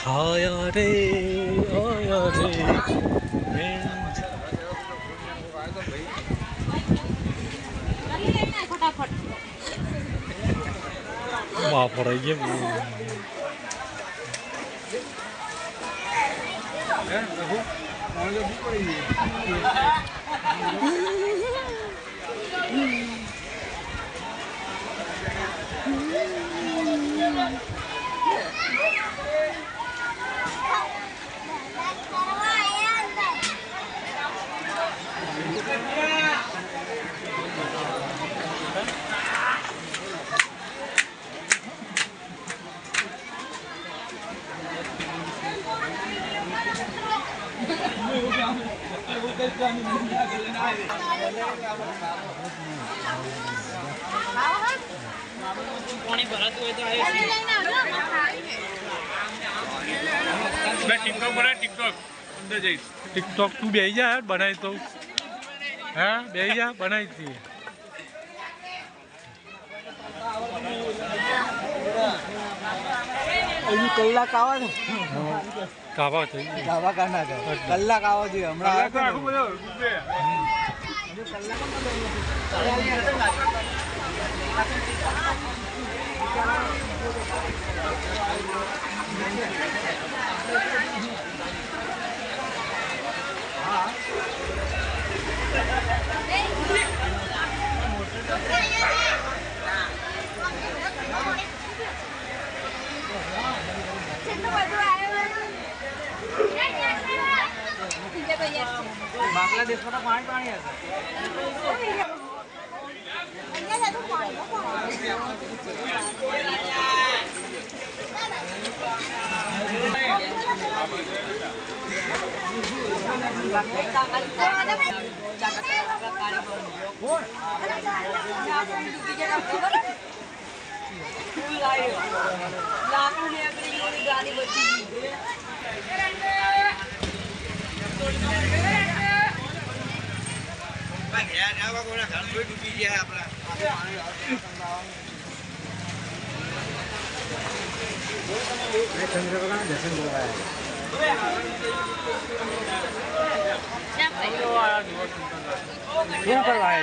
आया रे फटाफट माफ हो रही है टिकटॉक तू बे जा बनाई तो हाँ बे जा बनाई थी कलाक आवा ने कावा चाहिए कावा करना છે કલાક આવો જોઈએ હમણાં આખું બધું બાંગ્લાદેશમાં તો પાણી પાણી હશે શું કરવા